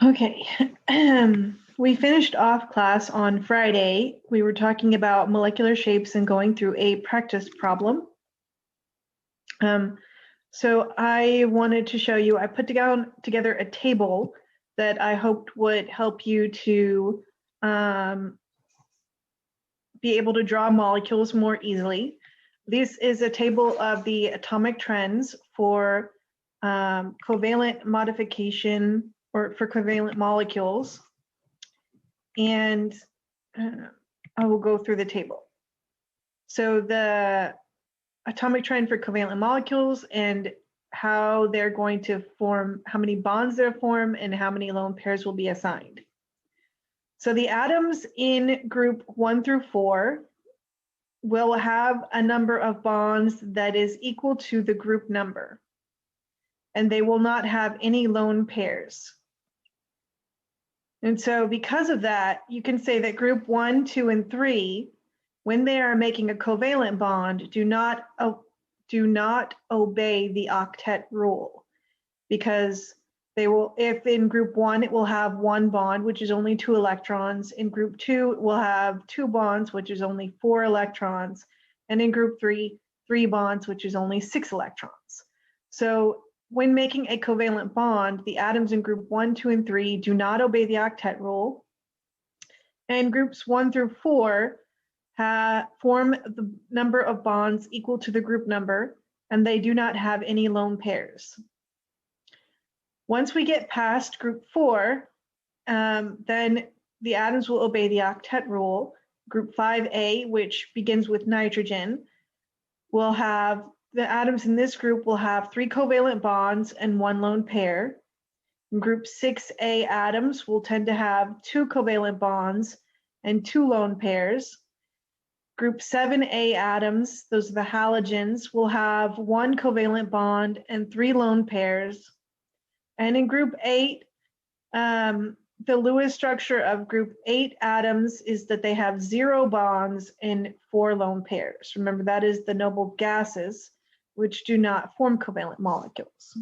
Okay, we finished off class on Friday. We were talking about molecular shapes and going through a practice problem. So I wanted to show you, I put together a table that I hoped would help you to be able to draw molecules more easily. This is a table of the atomic trends for covalent modification or for covalent molecules. And I will go through the table. So the atomic trend for covalent molecules and how they're going to form, how many bonds they'll form, and how many lone pairs will be assigned. So the atoms in group 1 through 4 will have a number of bonds that is equal to the group number, and they will not have any lone pairs. And so because of that, you can say that group 1, 2, and 3, when they are making a covalent bond, do not obey the octet rule, because they will, if in group 1 it will have 1 bond, which is only 2 electrons. In group 2 it will have 2 bonds, which is only 4 electrons. And in group 3, 3 bonds, which is only 6 electrons. So when making a covalent bond, the atoms in group 1, 2, and 3 do not obey the octet rule. And groups 1 through 4 form the number of bonds equal to the group number, and they do not have any lone pairs. Once we get past group 4, then the atoms will obey the octet rule. Group 5A, which begins with nitrogen, will have, the atoms in this group will have 3 covalent bonds and 1 lone pair. Group 6A atoms will tend to have 2 covalent bonds and 2 lone pairs. Group 7A atoms, those are the halogens, will have 1 covalent bond and 3 lone pairs. And in group 8, the Lewis structure of group 8 atoms is that they have 0 bonds and 4 lone pairs. Remember, that is the noble gases, which do not form covalent molecules.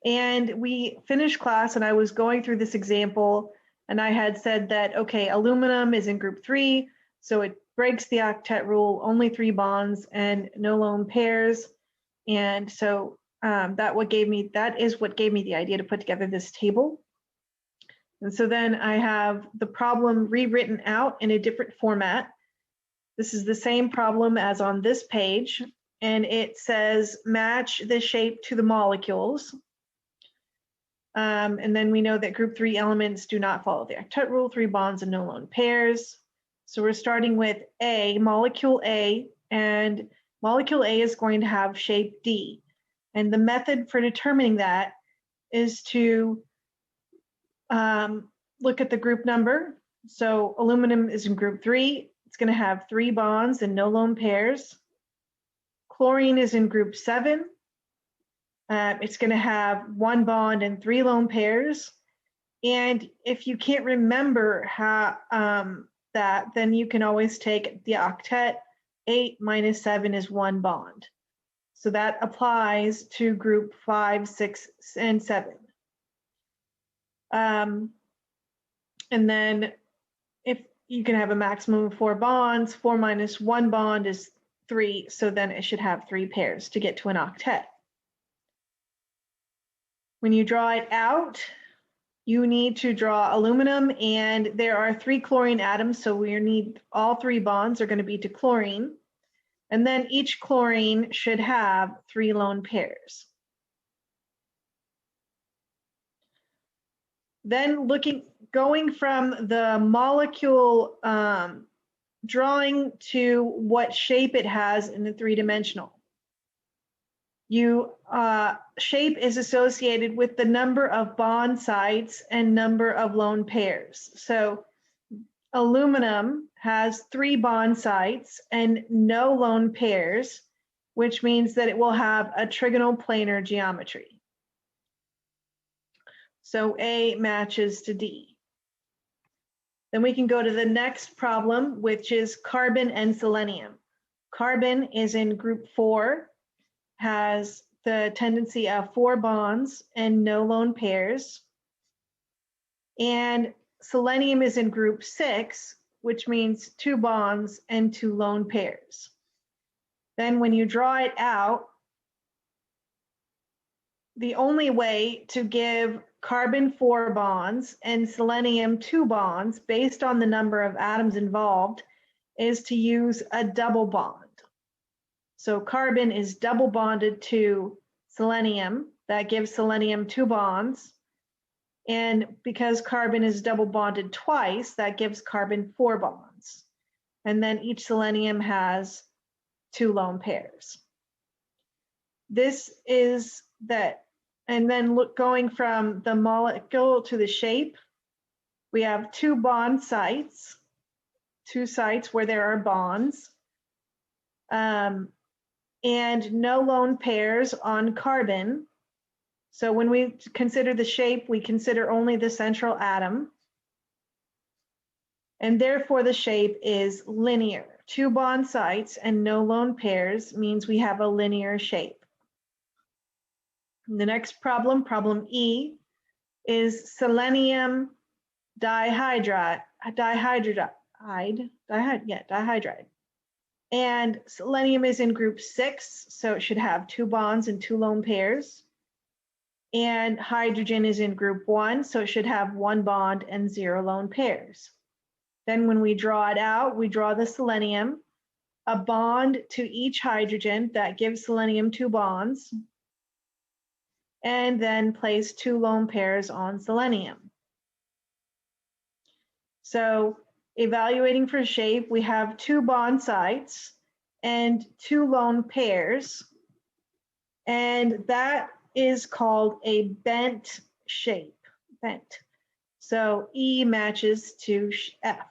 And we finished class, and I was going through this example, and I had said that, okay, aluminum is in group 3, so it breaks the octet rule, only 3 bonds and no lone pairs. And so that is what gave me the idea to put together this table. And so then I have the problem rewritten out in a different format. This is the same problem as on this page, and it says match the shape to the molecules. And then we know that group 3 elements do not follow the octet rule, 3 bonds and no lone pairs. So we're starting with A, molecule A, and molecule A is going to have shape D. And the method for determining that is to look at the group number. So aluminum is in group 3. It's going to have 3 bonds and no lone pairs. Chlorine is in group 7. It's going to have 1 bond and 3 lone pairs. And if you can't remember how that, then you can always take the octet. 8 minus 7 is 1 bond. So that applies to group 5, 6, and 7. And then if you can have a maximum of 4 bonds, 4 minus 1 bond is 3, so then it should have 3 pairs to get to an octet. When you draw it out, you need to draw aluminum, and there are 3 chlorine atoms, so we need all 3 bonds are going to be to chlorine. And then each chlorine should have 3 lone pairs. Then going from the molecule drawing to what shape it has in the 3-dimensional. Shape is associated with the number of bond sites and number of lone pairs. So aluminum has 3 bond sites and no lone pairs, which means that it will have a trigonal planar geometry. So A matches to D. Then we can go to the next problem, which is carbon and selenium. Carbon is in group 4, has the tendency of 4 bonds and no lone pairs. And selenium is in group 6, which means 2 bonds and 2 lone pairs. Then when you draw it out, the only way to give carbon 4 bonds and selenium 2 bonds based on the number of atoms involved is to use a double bond. So carbon is double bonded to selenium. That gives selenium 2 bonds. And because carbon is double bonded twice, that gives carbon 4 bonds. And then each selenium has 2 lone pairs. This is that. And then going from the molecule to the shape, we have 2 bond sites, 2 sites where there are bonds, and no lone pairs on carbon. So when we consider the shape, we consider only the central atom. And therefore the shape is linear. 2 bond sites and no lone pairs means we have a linear shape. The next problem, problem E, is selenium dihydride. And selenium is in group 6, so it should have 2 bonds and 2 lone pairs. And hydrogen is in group 1, so it should have 1 bond and 0 lone pairs. Then when we draw it out, we draw the selenium, a bond to each hydrogen that gives selenium 2 bonds, and then place 2 lone pairs on selenium. So evaluating for shape, we have 2 bond sites and 2 lone pairs, and that is called a bent shape, bent. So E matches to F.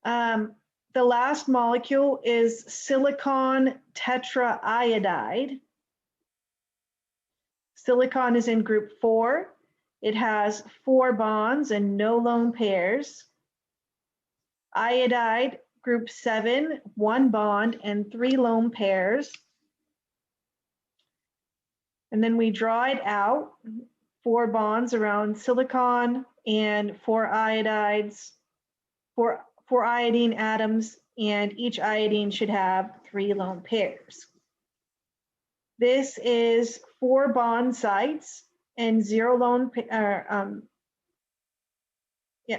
The last molecule is silicon tetraiodide. Silicon is in group 4. It has 4 bonds and no lone pairs. Iodide, group 7, 1 bond and 3 lone pairs. And then we draw it out, 4 bonds around silicon and 4 iodides, 4 iodine atoms, and each iodine should have 3 lone pairs. This is 4 bond sites and 0 lone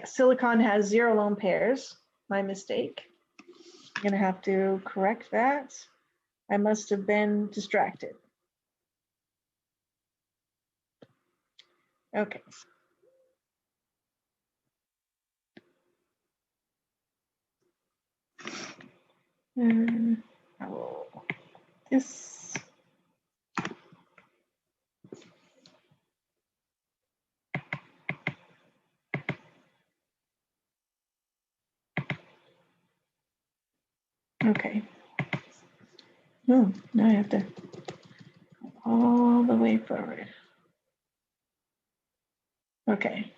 silicon has 0 lone pairs. My mistake. I'm gonna have to correct that. I must have been distracted. Okay. This. Okay. No, now I have to go all the way forward. Okay.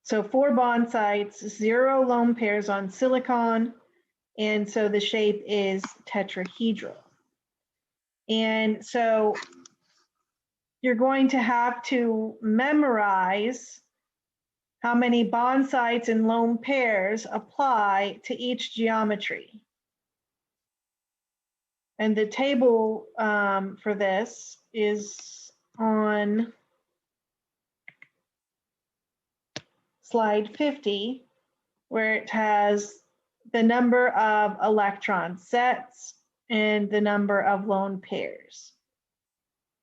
So 4 bond sites, 0 lone pairs on silicon, and so the shape is tetrahedral. And so you're going to have to memorize how many bond sites and lone pairs apply to each geometry. And the table for this is on slide 50, where it has the number of electron sets and the number of lone pairs.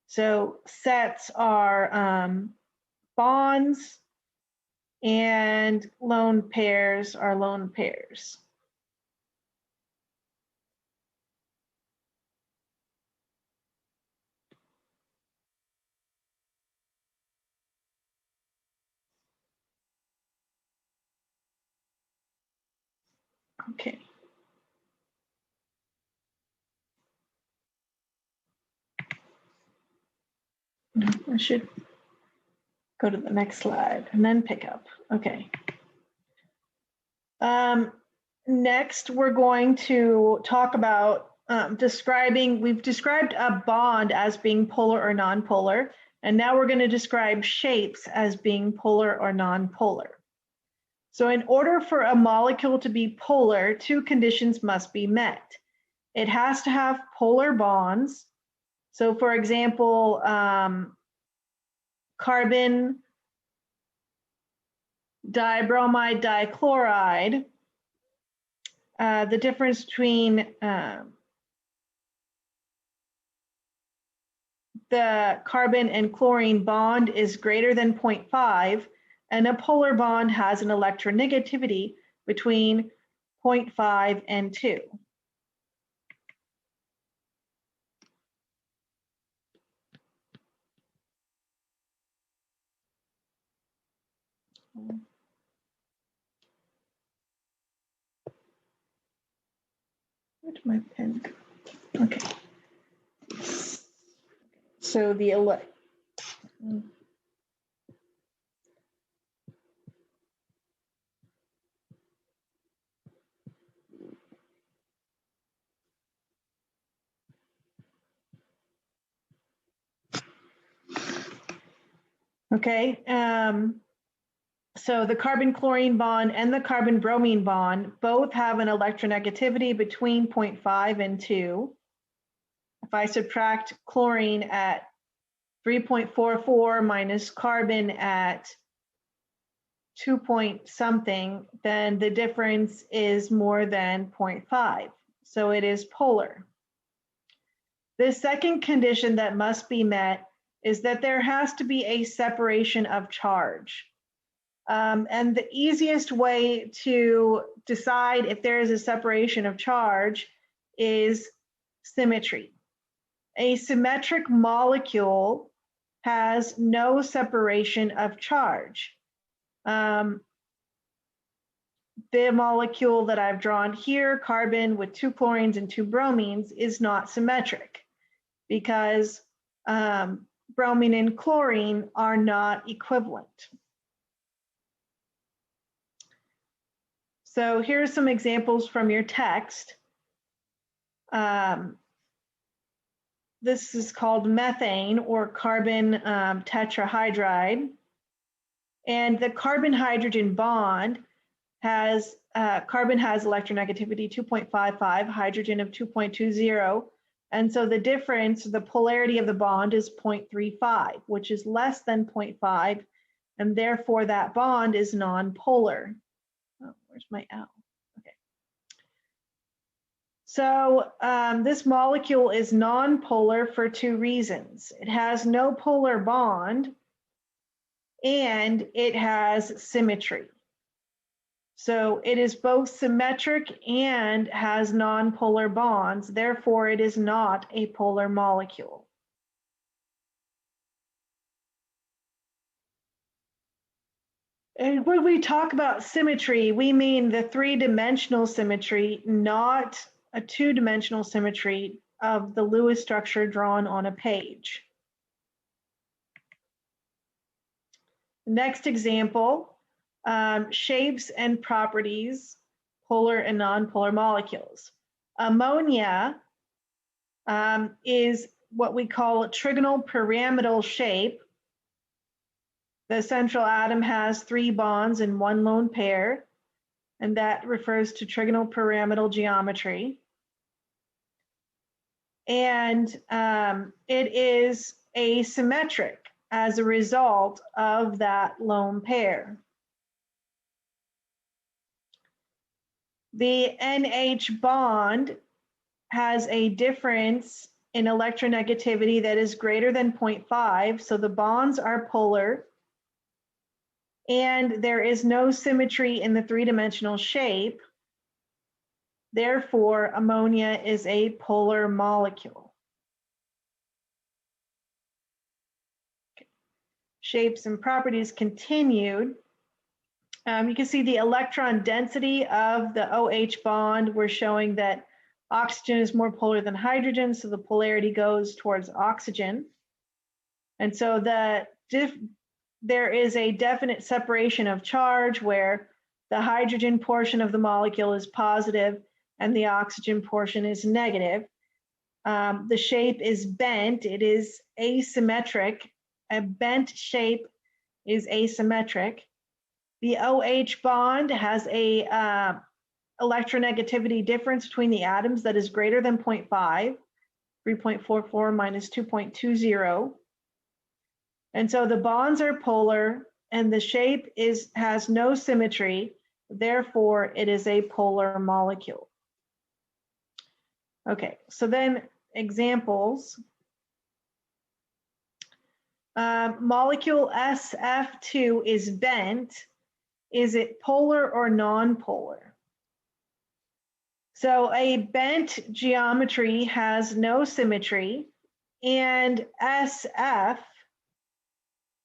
So sets are bonds and lone pairs are lone pairs. Okay. I should go to the next slide and then pick up. Okay. Next, we're going to talk about we've described a bond as being polar or nonpolar, and now we're going to describe shapes as being polar or nonpolar. So in order for a molecule to be polar, two conditions must be met. It has to have polar bonds. So for example, carbon dibromide dichloride, the difference between the carbon and chlorine bond is greater than 0.5, and a polar bond has an electronegativity between 0.5 and 2. Where's my pen? Okay. So the okay. So the carbon-chlorine bond and the carbon-bromine bond both have an electronegativity between 0.5 and 2. If I subtract chlorine at 3.44 minus carbon at 2 point something, then the difference is more than 0.5. So it is polar. The second condition that must be met is that there has to be a separation of charge. And the easiest way to decide if there is a separation of charge is symmetry. A symmetric molecule has no separation of charge. The molecule that I've drawn here, carbon with 2 chlorines and 2 bromines, is not symmetric because bromine and chlorine are not equivalent. So here's some examples from your text. This is called methane or carbon tetrahydride. And the carbon-hydrogen bond has, carbon has electronegativity 2.55, hydrogen of 2.20. And so the difference, the polarity of the bond is 0.35, which is less than 0.5. And therefore that bond is nonpolar. Oh, where's my L? Okay. So this molecule is nonpolar for 2 reasons. It has no polar bond and it has symmetry. So it is both symmetric and has nonpolar bonds. Therefore, it is not a polar molecule. And when we talk about symmetry, we mean the 3-dimensional symmetry, not a 2-dimensional symmetry of the Lewis structure drawn on a page. Next example, shapes and properties, polar and nonpolar molecules. Ammonia is what we call a trigonal pyramidal shape. The central atom has 3 bonds and 1 lone pair, and that refers to trigonal pyramidal geometry. And it is asymmetric as a result of that lone pair. The NH bond has a difference in electronegativity that is greater than 0.5, so the bonds are polar. And there is no symmetry in the 3-dimensional shape. Therefore, ammonia is a polar molecule. Okay. Shapes and properties continued. You can see the electron density of the OH bond. We're showing that oxygen is more polar than hydrogen, so the polarity goes towards oxygen. And so there is a definite separation of charge where the hydrogen portion of the molecule is positive and the oxygen portion is negative. The shape is bent. It is asymmetric. A bent shape is asymmetric. The OH bond has a electronegativity difference between the atoms that is greater than 0.5, 3.44 minus 2.20. And so the bonds are polar and the shape has no symmetry. Therefore, it is a polar molecule. Okay, so then examples. Molecule SF2 is bent. Is it polar or non-polar? So a bent geometry has no symmetry, and SF,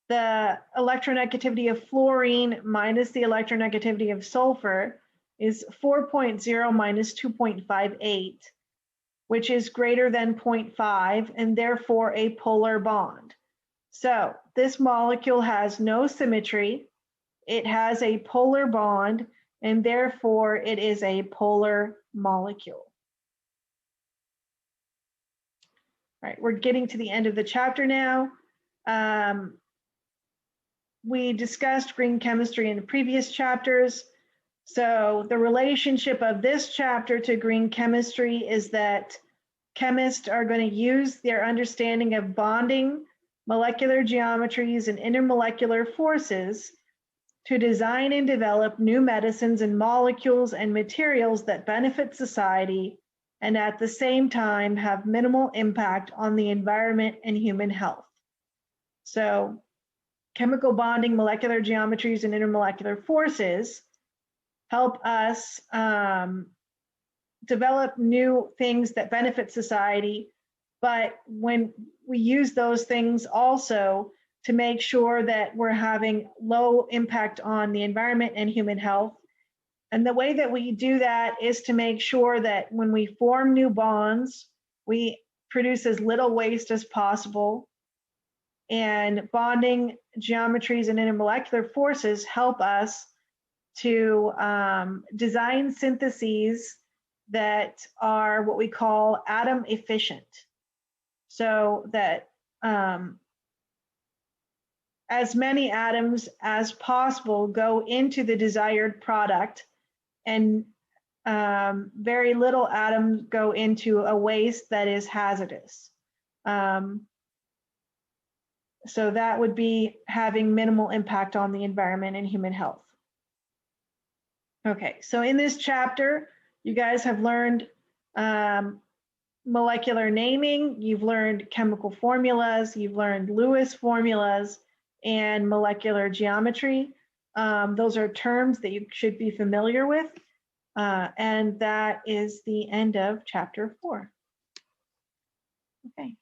the electronegativity of fluorine minus the electronegativity of sulfur, is 4.0 minus 2.58, which is greater than 0.5 and therefore a polar bond. So this molecule has no symmetry, it has a polar bond, and therefore it is a polar molecule. All right, we're getting to the end of the chapter now. We discussed green chemistry in the previous chapters. So the relationship of this chapter to green chemistry is that chemists are going to use their understanding of bonding, molecular geometries, and intermolecular forces to design and develop new medicines and molecules and materials that benefit society and at the same time have minimal impact on the environment and human health. So chemical bonding, molecular geometries, and intermolecular forces help us develop new things that benefit society, but when we use those things also to make sure that we're having low impact on the environment and human health. And the way that we do that is to make sure that when we form new bonds, we produce as little waste as possible. And bonding geometries and intermolecular forces help us to design syntheses that are what we call atom efficient. So that as many atoms as possible go into the desired product and very little atoms go into a waste that is hazardous. So that would be having minimal impact on the environment and human health. Okay, so in this chapter, you guys have learned molecular naming, you've learned chemical formulas, you've learned Lewis formulas, and molecular geometry. Those are terms that you should be familiar with. And that is the end of chapter 4. Okay.